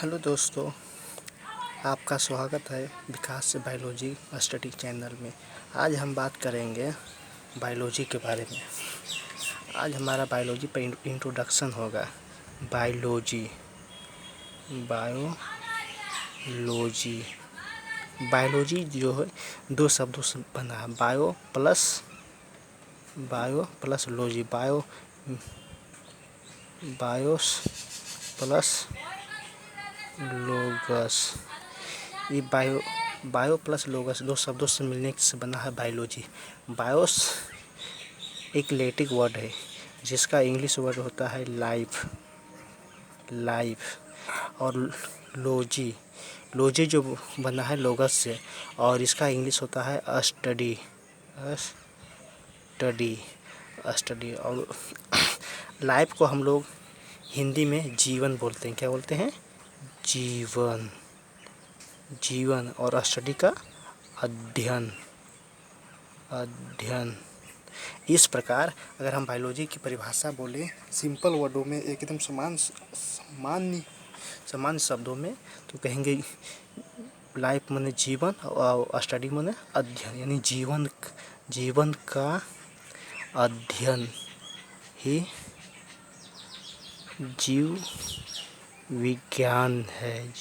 Hello दोस्तों, आपका स्वागत है विकास बायोलॉजी स्टडी चैनल में। आज हम बात करेंगे बायोलॉजी के बारे में। आज हमारा बायोलॉजी पर इंट्रोडक्शन होगा। बायोलॉजी बायोलॉजी जो है दो शब्दों से बना है। Bio plus logy. Bios plus logos. ये बायो प्लस लोगस दो शब्दों से मिलने से बना है बायोलॉजी। बायोस एक लैटिन वर्ड है जिसका इंग्लिश वर्ड होता है लाइफ। और लॉजी जो बना है लोगस से, और इसका इंग्लिश होता है स्टडी। और लाइफ को हम लोग हिंदी में जीवन बोलते हैं। क्या बोलते हैं? जीवन। और स्टडी का अध्ययन। इस प्रकार अगर हम बायोलॉजी की परिभाषा बोलें सिंपल वर्डों में, एकदम सामान्य शब्दों में, तो कहेंगे लाइफ माने जीवन और स्टडी माने अध्ययन। यानी जीवन का अध्ययन ही जीव विज्ञान है।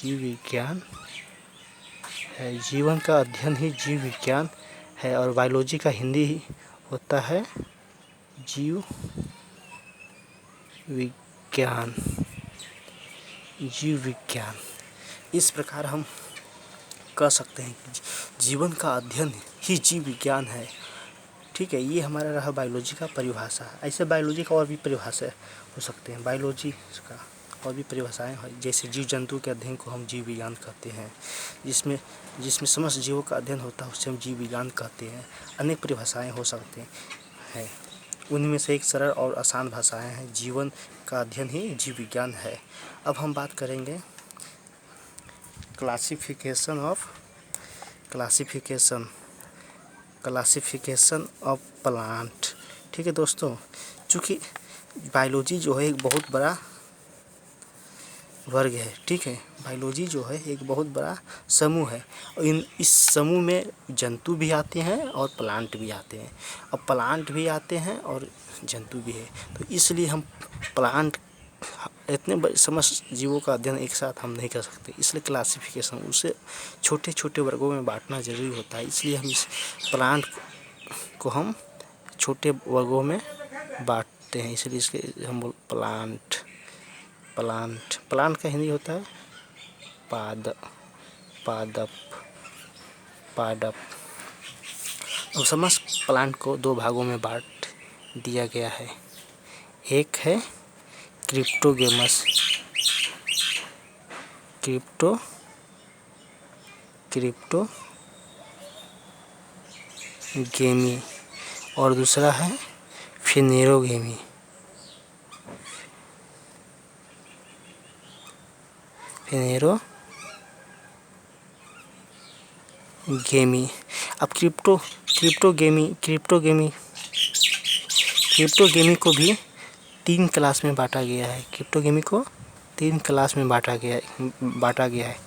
जीवन का अध्ययन ही जीव विज्ञान है। और बायोलॉजी का हिंदी होता है जीव विज्ञान। इस प्रकार हम कह सकते हैं कि जीवन का अध्ययन ही जीव विज्ञान है। ठीक है, ये हमारा रहा बायोलॉजी का परिभाषा। ऐसे बायोलॉजी का और भी परिभाषा हो सकते हैं। बायोलॉजी का और भी परिभाषाएं हैं, जैसे जीव जंतु के अध्ययन को हम जीव विज्ञान कहते हैं। जिसमें समस्त जीवों का अध्ययन होता है उसे हम जीव विज्ञान कहते हैं। अनेक परिभाषाएं हो सकते हैं, उनमें से एक सरल और आसान भाषाएं हैं। जीवन का अध्ययन ही जीव विज्ञान है। अब हम बात करेंगे क्लासिफिकेशन ऑफ प्लांट। ठीक है दोस्तों, चूँकि बायोलॉजी जो है एक बहुत बड़ा वर्ग है। ठीक है, बायोलॉजी जो है एक बहुत बड़ा समूह है। और इस समूह में जंतु भी आते हैं और प्लांट भी आते हैं, और प्लांट भी आते हैं और जंतु भी है। तो इसलिए हम प्लांट इतने समस्त जीवों का अध्ययन एक साथ हम नहीं कर सकते, इसलिए क्लासिफिकेशन उसे छोटे छोटे वर्गों में बांटना जरूरी होता है। इसलिए हम इस प्लांट को हम छोटे वर्गों में बांटते हैं, इसलिए इसके हम बोल प्लांट का हिंदी होता है पादप। और समस्त प्लांट को दो भागों में बांट दिया गया है। एक है क्रिप्टोगेमी और दूसरा है फिनेरोगेमी। अब क्रिप्टोगेमी को भी 3 क्लास में बांटा गया है। बांटा गया है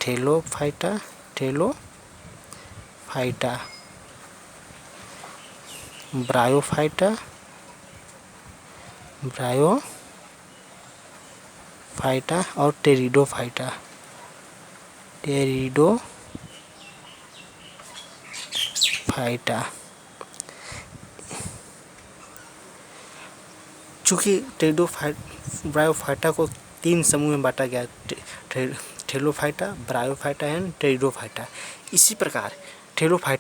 थैलोफाइटा, ब्रायोफाइटा और टेरिडोफाइटा। चूँकि ब्रायोफाइटा को 3 समूह में बांटा गया है, थैलोफाइटा, ब्रायोफाइटा एंड टेरिडोफाइटा। इसी प्रकार थैलोफाइटा